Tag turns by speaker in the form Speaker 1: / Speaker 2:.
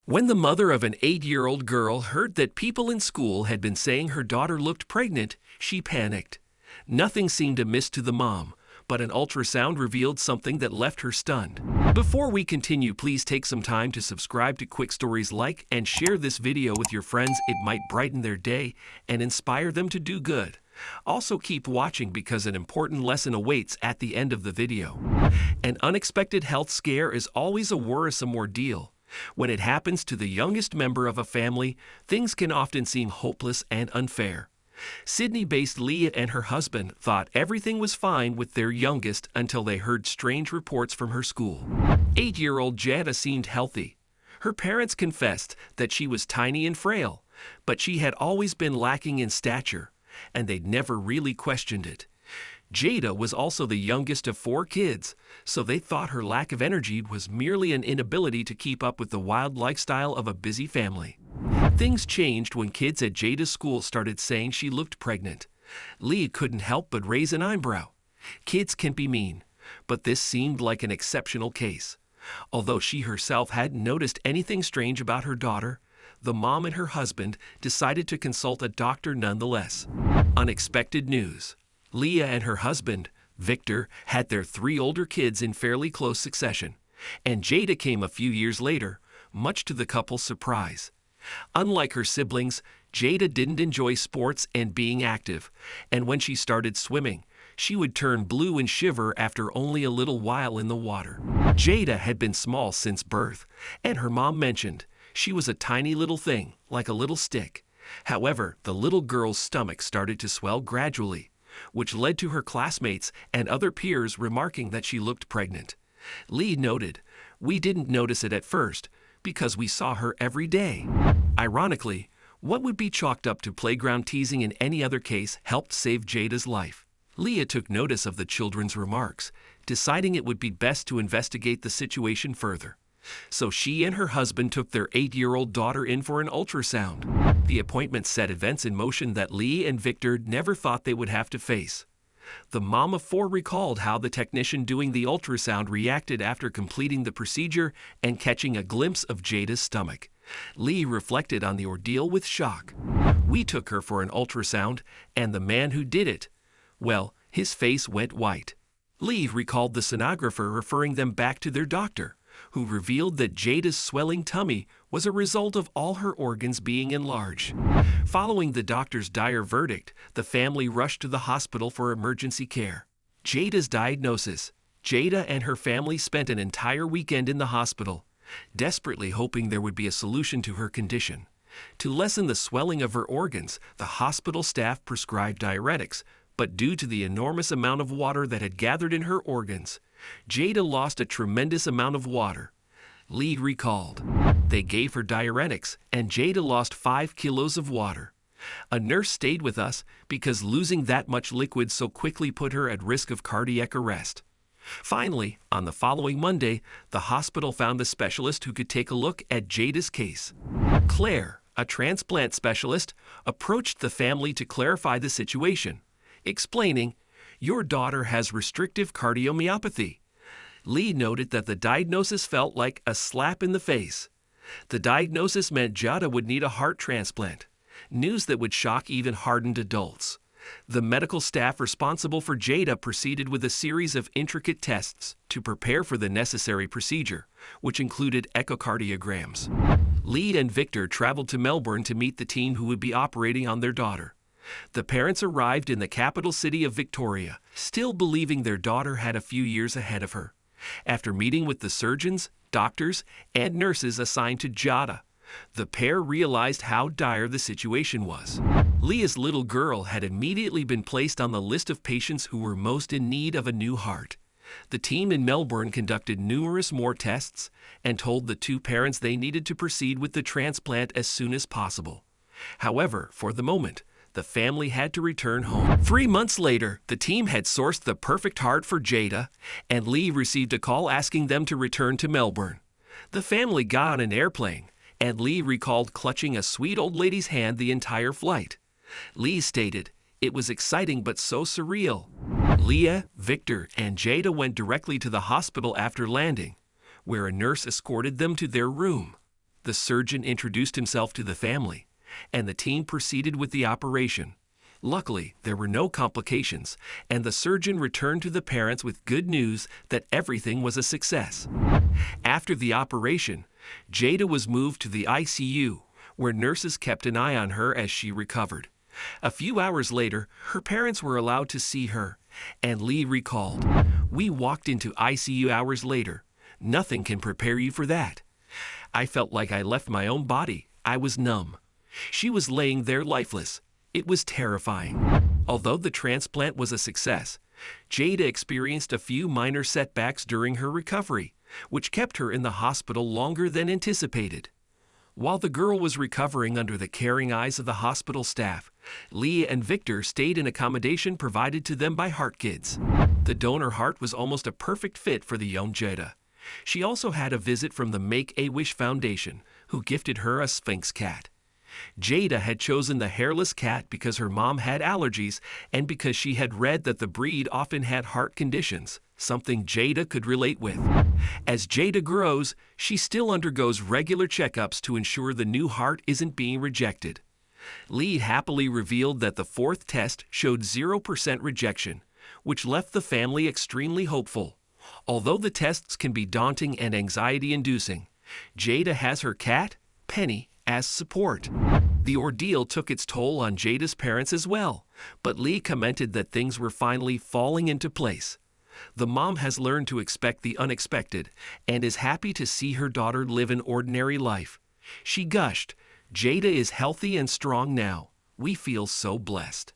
Speaker 1: When the mother of an 8-year-old girl heard that people in school had been saying her daughter looked pregnant, she panicked. Nothing seemed amiss to the mom, but an ultrasound revealed something that left her stunned. Before we continue, please take some time to subscribe to Quick Stories, like and share this video with your friends. It might brighten their day and inspire them to do good. Also keep watching because an important lesson awaits at the end of the video. An unexpected health scare is always a worrisome ordeal. When it happens to the youngest member of a family, things can often seem hopeless and unfair. Sydney-based Leah and her husband thought everything was fine with their youngest until they heard strange reports from her school. 8-year-old Jada seemed healthy. Her parents confessed that she was tiny and frail, but she had always been lacking in stature, and they'd never really questioned it. Jada was also the youngest of 4 kids, so they thought her lack of energy was merely an inability to keep up with the wild lifestyle of a busy family. Things changed when kids at Jada's school started saying she looked pregnant. Leah couldn't help but raise an eyebrow. Kids can be mean, but this seemed like an exceptional case. Although she herself hadn't noticed anything strange about her daughter, the mom and her husband decided to consult a doctor nonetheless. Unexpected news. Leah and her husband, Victor, had their 3 older kids in fairly close succession, and Jada came a few years later, much to the couple's surprise. Unlike her siblings, Jada didn't enjoy sports and being active, and when she started swimming, she would turn blue and shiver after only a little while in the water. Jada had been small since birth, and her mom mentioned she was a tiny little thing, like a little stick. However, the little girl's stomach started to swell gradually, which led to her classmates and other peers remarking that she looked pregnant. Lee noted, "We didn't notice it at first because we saw her every day." Ironically, what would be chalked up to playground teasing in any other case helped save Jada's life. Leah took notice of the children's remarks, deciding it would be best to investigate the situation further. So she and her husband took their 8-year-old daughter in for an ultrasound. The appointment set events in motion that Lee and Victor never thought they would have to face. The mom of 4 recalled how the technician doing the ultrasound reacted after completing the procedure and catching a glimpse of Jada's stomach. Lee reflected on the ordeal with shock. "We took her for an ultrasound, and the man who did it, well, his face went white." Lee recalled the sonographer referring them back to their doctor, who revealed that Jada's swelling tummy was a result of all her organs being enlarged. Following the doctor's dire verdict, the family rushed to the hospital for emergency care. Jada's diagnosis. Jada and her family spent an entire weekend in the hospital, desperately hoping there would be a solution to her condition. To lessen the swelling of her organs, the hospital staff prescribed diuretics, but due to the enormous amount of water that had gathered in her organs, Jada lost a tremendous amount of water. Lee recalled, "They gave her diuretics, and Jada lost 5 kilos of water. A nurse stayed with us because losing that much liquid so quickly put her at risk of cardiac arrest." Finally, on the following Monday, the hospital found a specialist who could take a look at Jada's case. Claire, a transplant specialist, approached the family to clarify the situation, explaining, "Your daughter has restrictive cardiomyopathy." Lee noted that the diagnosis felt like a slap in the face. The diagnosis meant Jada would need a heart transplant, news that would shock even hardened adults. The medical staff responsible for Jada proceeded with a series of intricate tests to prepare for the necessary procedure, which included echocardiograms. Lee and Victor traveled to Melbourne to meet the team who would be operating on their daughter. The parents arrived in the capital city of Victoria, still believing their daughter had a few years ahead of her. After meeting with the surgeons, doctors, and nurses assigned to Jada, the pair realized how dire the situation was. Leah's little girl had immediately been placed on the list of patients who were most in need of a new heart. The team in Melbourne conducted numerous more tests and told the 2 parents they needed to proceed with the transplant as soon as possible. However, for the moment, the family had to return home. 3 months later, the team had sourced the perfect heart for Jada, and Lee received a call asking them to return to Melbourne. The family got on an airplane, and Lee recalled clutching a sweet old lady's hand the entire flight. Lee stated, "It was exciting but so surreal." Leah, Victor, and Jada went directly to the hospital after landing, where a nurse escorted them to their room. The surgeon introduced himself to the family, and the team proceeded with the operation. Luckily, there were no complications, and the surgeon returned to the parents with good news that everything was a success. After the operation, Jada was moved to the ICU, where nurses kept an eye on her as she recovered. A few hours later, her parents were allowed to see her, and Lee recalled, "We walked into ICU hours later. Nothing can prepare you for that. I felt like I left my own body. I was numb." She was laying there lifeless. It was terrifying. Although the transplant was a success, Jada experienced a few minor setbacks during her recovery, which kept her in the hospital longer than anticipated. While the girl was recovering under the caring eyes of the hospital staff, Lee and Victor stayed in accommodation provided to them by Heart Kids. The donor heart was almost a perfect fit for the young Jada. She also had a visit from the Make-A-Wish Foundation, who gifted her a Sphinx cat. Jada had chosen the hairless cat because her mom had allergies and because she had read that the breed often had heart conditions, something Jada could relate with. As Jada grows, she still undergoes regular checkups to ensure the new heart isn't being rejected. Lee happily revealed that the fourth test showed 0% rejection, which left the family extremely hopeful. Although the tests can be daunting and anxiety-inducing, Jada has her cat, Penny, as support. The ordeal took its toll on Jada's parents as well, but Lee commented that things were finally falling into place. The mom has learned to expect the unexpected and is happy to see her daughter live an ordinary life. She gushed, "Jada is healthy and strong now. We feel so blessed."